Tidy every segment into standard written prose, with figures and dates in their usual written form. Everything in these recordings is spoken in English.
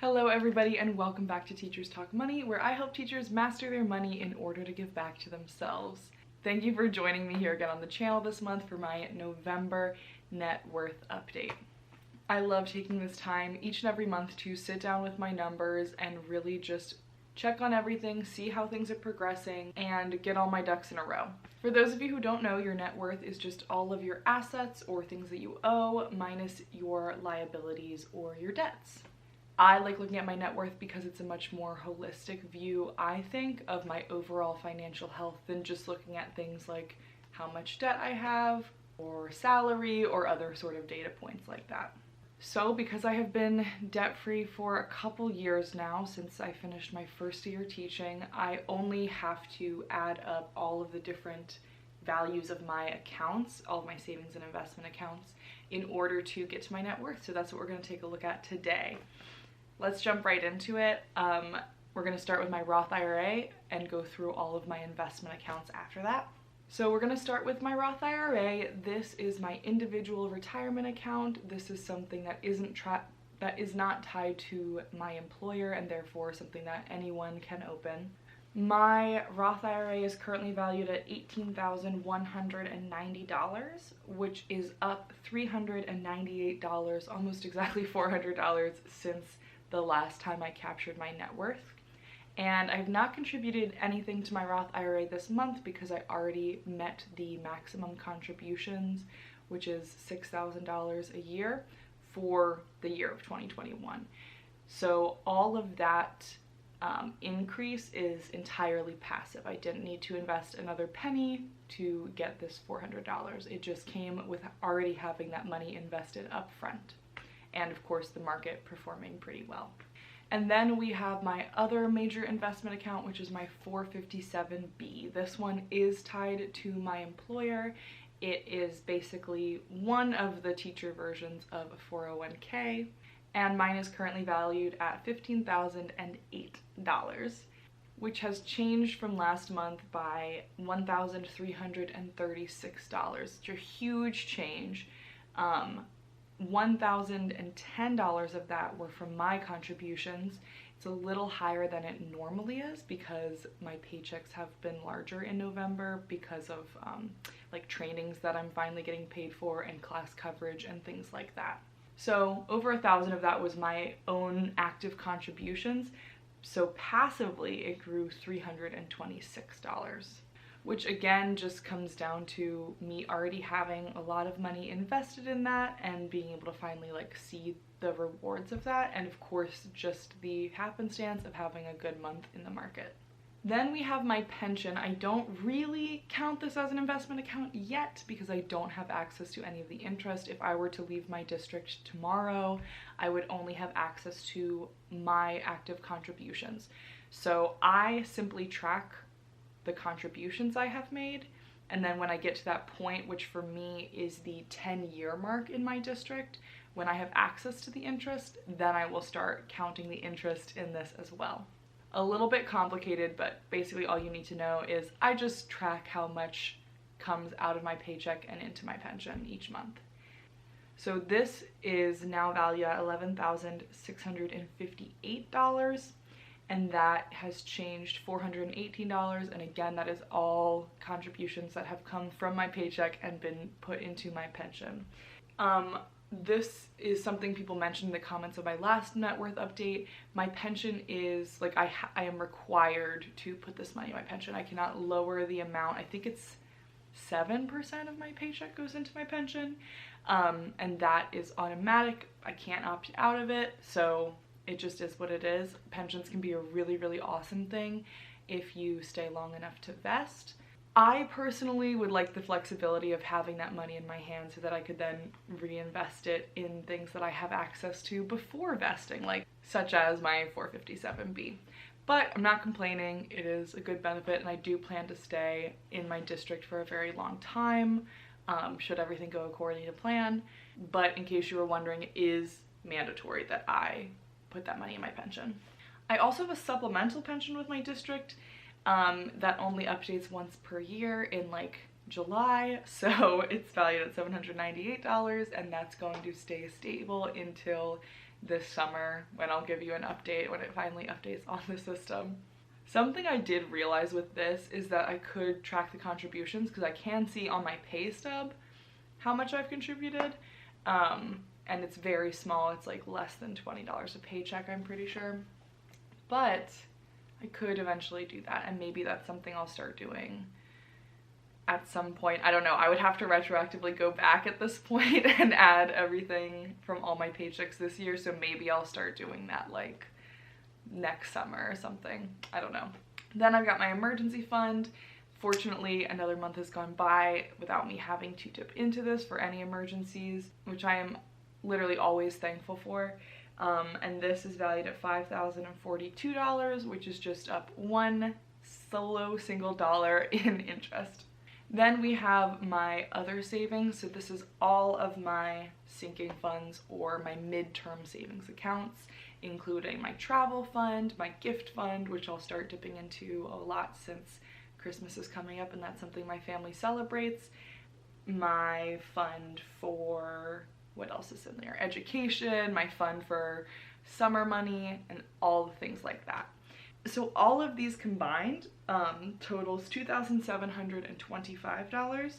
Hello everybody and welcome back to Teachers Talk Money, where I help teachers master their money in order to give back to themselves. Thank you for joining me here again on the channel this month for my November net worth update. I love taking this time each and every month to sit down with my numbers and really just check on everything, see how things are progressing, and get all my ducks in a row. For those of you who don't know, your net worth is just all of your assets or things that you owe minus your liabilities or your debts. I like looking at my net worth because it's a much more holistic view, I think, of my overall financial health than just looking at things like how much debt I have or salary or other sort of data points like that. So because I have been debt-free for a couple years now since I finished my first year teaching, I only have to add up all of the different values of my accounts, all of my savings and investment accounts, in order to get to my net worth. So that's what we're going to take a look at today. Let's jump right into it. We're going to start with my Roth IRA and go through all of my investment accounts after that. So we're going to start with my Roth IRA. This is my individual retirement account. This is something that is not tied to my employer and therefore something that anyone can open. My Roth IRA is currently valued at $18,190, which is up $398, almost exactly $400 since the last time I captured my net worth. And I've not contributed anything to my Roth IRA this month because I already met the maximum contributions, which is $6,000 a year for the year of 2021. So all of that increase is entirely passive. I didn't need to invest another penny to get this $400. It just came with already having that money invested up front. And of course the market performing pretty well. And then we have my other major investment account, which is my 457B. This one is tied to my employer. It is basically one of the teacher versions of a 401k, and mine is currently valued at $15,008, which has changed from last month by $1,336. It's a huge change. $1,010 of that were from my contributions. It's a little higher than it normally is because my paychecks have been larger in November because of like trainings that I'm finally getting paid for and class coverage and things like that. So over $1,000 of that was my own active contributions. So passively it grew $326. Which again just comes down to me already having a lot of money invested in that and being able to finally like see the rewards of that, and of course just the happenstance of having a good month in the market. Then we have my pension. I don't really count this as an investment account yet because I don't have access to any of the interest. If I were to leave my district tomorrow, I would only have access to my active contributions. So I simply track the contributions I have made, and then when I get to that point, which for me is the 10-year mark in my district, when I have access to the interest, then I will start counting the interest in this as well. A little bit complicated, but basically all you need to know is I just track how much comes out of my paycheck and into my pension each month. So this is now valued at $11,658. And that has changed $418, and again, that is all contributions that have come from my paycheck and been put into my pension. This is something people mentioned in the comments of my last net worth update. My pension is, like, I am required to put this money in my pension. I cannot lower the amount. I think it's 7% of my paycheck goes into my pension, and that is automatic. I can't opt out of it, so it just is what it is. Pensions can be a really, really awesome thing if you stay long enough to vest. I personally would like the flexibility of having that money in my hand so that I could then reinvest it in things that I have access to before vesting, like such as my 457B. But I'm not complaining. It is a good benefit, and I do plan to stay in my district for a very long time, should everything go according to plan. But in case you were wondering, it is mandatory that I put that money in my pension. I also have a supplemental pension with my district that only updates once per year in like July, so it's valued at $798, and that's going to stay stable until this summer when I'll give you an update when it finally updates on the system. Something I did realize with this is that I could track the contributions because I can see on my pay stub how much I've contributed, and it's very small. It's like less than $20 a paycheck, I'm pretty sure. But I could eventually do that, and maybe that's something I'll start doing at some point. I don't know. I would have to retroactively go back at this point and add everything from all my paychecks this year, so maybe I'll start doing that like next summer or something. I don't know. Then I've got my emergency fund. Fortunately, another month has gone by without me having to dip into this for any emergencies, which I am literally always thankful for. And this is valued at $5,042, which is just up one single dollar in interest. Then we have my other savings. So this is all of my sinking funds or my midterm savings accounts, including my travel fund, my gift fund, which I'll start dipping into a lot since Christmas is coming up and that's something my family celebrates. My fund for, what else is in there? Education, my fund for summer money, and all the things like that. So all of these combined totals $2,725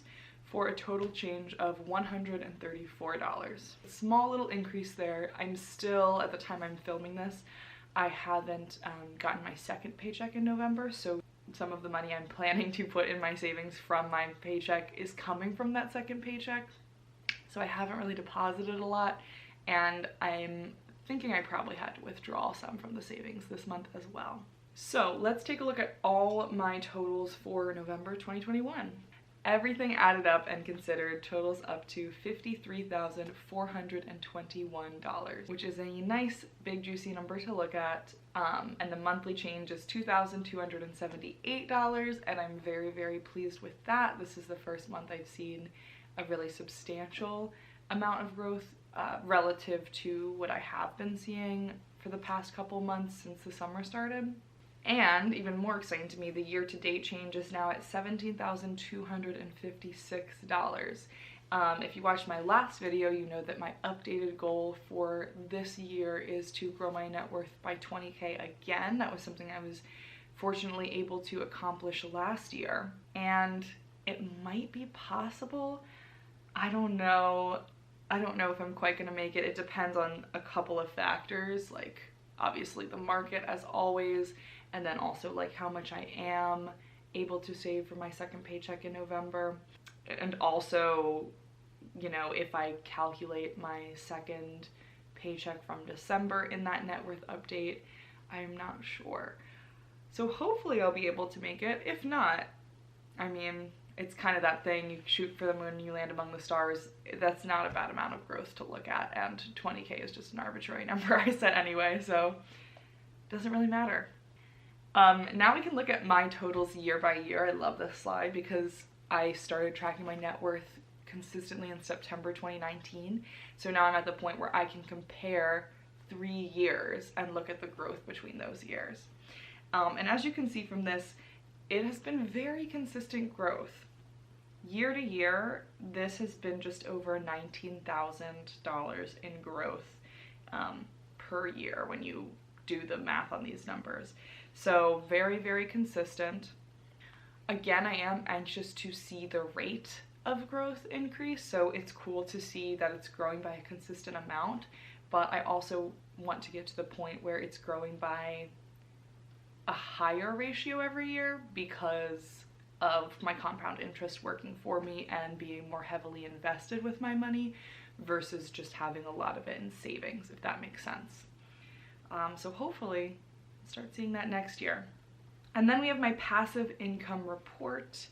for a total change of $134. Small little increase there. I'm still, at the time I'm filming this, I haven't gotten my second paycheck in November, so some of the money I'm planning to put in my savings from my paycheck is coming from that second paycheck. So I haven't really deposited a lot, and I'm thinking I probably had to withdraw some from the savings this month as well. So let's take a look at all my totals for November 2021. Everything added up and considered totals up to $53,421, which is a nice big juicy number to look at. And the monthly change is $2,278, and I'm very, very pleased with that. This is the first month I've seen a really substantial amount of growth relative to what I have been seeing for the past couple months since the summer started. And even more exciting to me, the year-to-date change is now at $17,256. If you watched my last video, you know that my updated goal for this year is to grow my net worth by 20K again. That was something I was fortunately able to accomplish last year, and it might be possible. I don't know if I'm quite gonna make it. It depends on a couple of factors, like obviously the market as always, and then also like how much I am able to save for my second paycheck in November. And also, you know, if I calculate my second paycheck from December in that net worth update, I'm not sure. So hopefully I'll be able to make it. If not, I mean, it's kind of that thing, you shoot for the moon and you land among the stars. That's not a bad amount of growth to look at, and 20K is just an arbitrary number I set anyway, so it doesn't really matter. Now we can look at my totals year by year. I love this slide because I started tracking my net worth consistently in September 2019. So now I'm at the point where I can compare 3 years and look at the growth between those years. And as you can see from this, it has been very consistent growth. Year to year, this has been just over $19,000 in growth per year when you do the math on these numbers. So very, very consistent. Again, I am anxious to see the rate of growth increase, so it's cool to see that it's growing by a consistent amount, but I also want to get to the point where it's growing by a higher ratio every year because of my compound interest working for me and being more heavily invested with my money versus just having a lot of it in savings, if that makes sense. So hopefully start seeing that next year. And then we have my passive income report.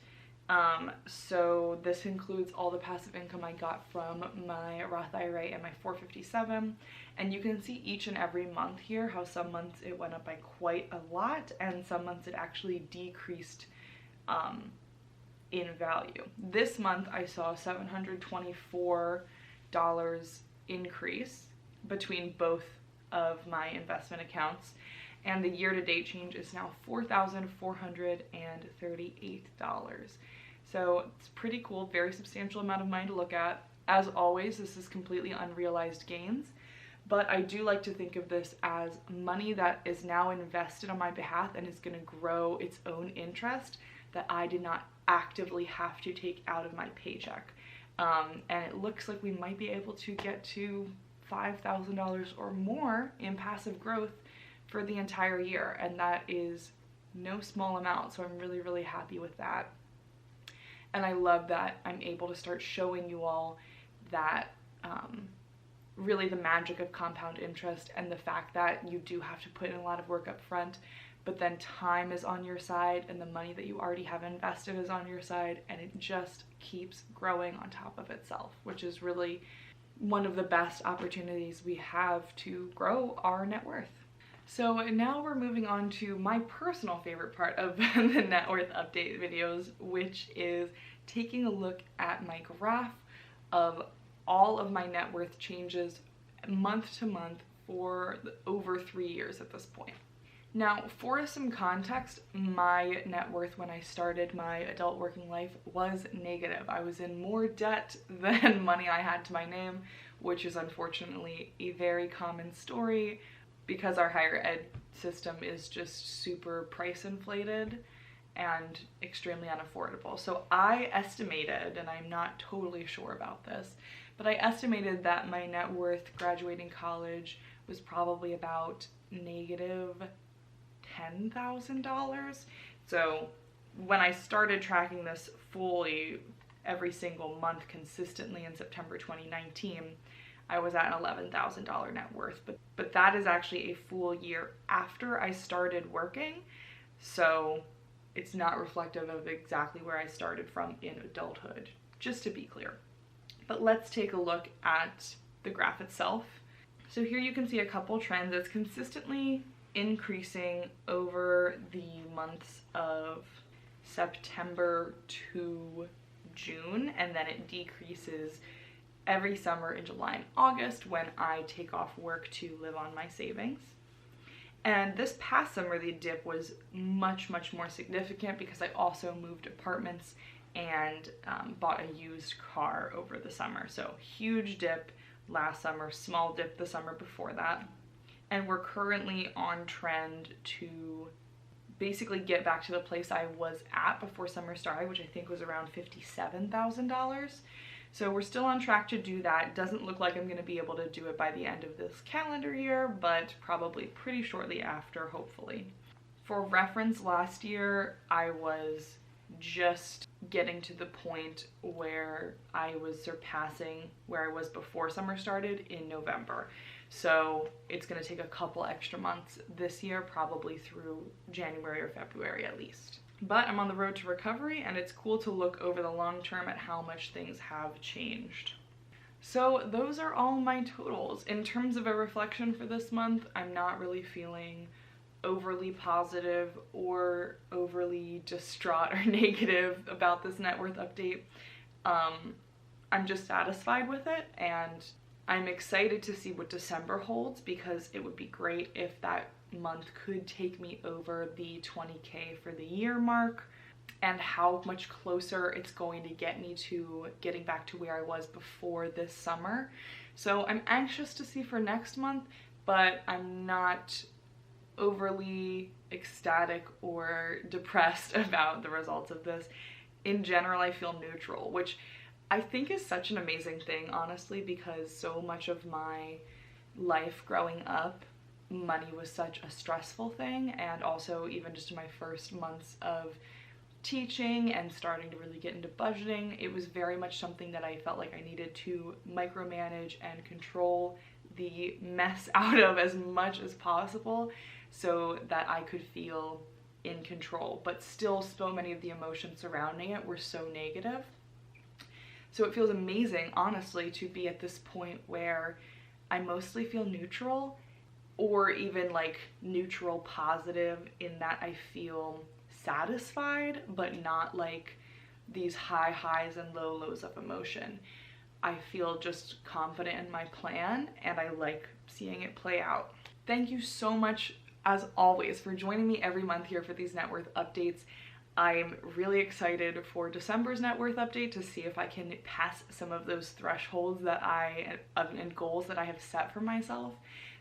So this includes all the passive income I got from my Roth IRA and my 457. And you can see each and every month here how some months it went up by quite a lot and some months it actually decreased in value. This month I saw $724 increase between both of my investment accounts, and the year-to-date change is now $4,438. So it's pretty cool, very substantial amount of money to look at. As always, this is completely unrealized gains, But I do like to think of this as money that is now invested on my behalf and is going to grow its own interest that I did not actively have to take out of my paycheck. And it looks like we might be able to get to $5,000 or more in passive growth for the entire year, and that is no small amount, so I'm really, really happy with that. And I love that I'm able to start showing you all that really the magic of compound interest and the fact that you do have to put in a lot of work up front, but then time is on your side and the money that you already have invested is on your side, and it just keeps growing on top of itself, which is really one of the best opportunities we have to grow our net worth. So now we're moving on to my personal favorite part of the net worth update videos, which is taking a look at my graph of all of my net worth changes month to month for over 3 years at this point. Now, for some context, my net worth when I started my adult working life was negative. I was in more debt than money I had to my name, which is unfortunately a very common story because our higher ed system is just super price inflated and extremely unaffordable. So I estimated, and I'm not totally sure about this, but I estimated that my net worth graduating college was probably about negative $10,000. So when I started tracking this fully every single month consistently in September 2019, I was at an $11,000 net worth, but that is actually a full year after I started working, so it's not reflective of exactly where I started from in adulthood, just to be clear. But let's take a look at the graph itself. So here you can see a couple trends. It's consistently increasing over the months of September to June, and then it decreases every summer in July and August when I take off work to live on my savings. And this past summer, the dip was much, much more significant because I also moved apartments and bought a used car over the summer. So huge dip last summer, small dip the summer before that. And we're currently on trend to basically get back to the place I was at before summer started, which I think was around $57,000. So we're still on track to do that. Doesn't look like I'm going to be able to do it by the end of this calendar year, but probably pretty shortly after, hopefully. For reference, last year I was just getting to the point where I was surpassing where I was before summer started in November. So it's going to take a couple extra months this year, probably through January or February at least. But I'm on the road to recovery, and it's cool to look over the long term at how much things have changed. So those are all my totals. In terms of a reflection for this month, I'm not really feeling overly positive or overly distraught or negative about this net worth update. I'm just satisfied with it, and I'm excited to see what December holds because it would be great if that month could take me over the 20K for the year mark, and how much closer it's going to get me to getting back to where I was before this summer. So I'm anxious to see for next month, but I'm not overly ecstatic or depressed about the results of this. In general, I feel neutral, which I think is such an amazing thing, honestly, because so much of my life growing up, money was such a stressful thing, and also even just in my first months of teaching and starting to really get into budgeting, it was very much something that I felt like I needed to micromanage and control the mess out of as much as possible so that I could feel in control, but still so many of the emotions surrounding it were so negative. So it feels amazing, honestly, to be at this point where I mostly feel neutral, or even like neutral positive, in that I feel satisfied, but not like these high highs and low lows of emotion. I feel just confident in my plan, and I like seeing it play out. Thank you so much, as always, for joining me every month here for these net worth updates. I'm really excited for December's net worth update to see if I can pass some of those thresholds that and goals that I have set for myself.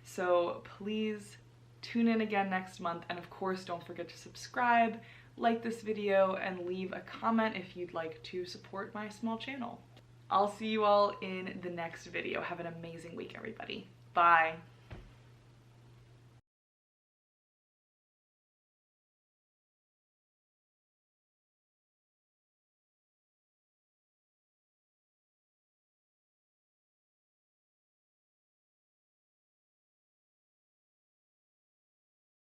So please tune in again next month, and of course don't forget to subscribe, like this video, and leave a comment if you'd like to support my small channel. I'll see you all in the next video. Have an amazing week, everybody. Bye.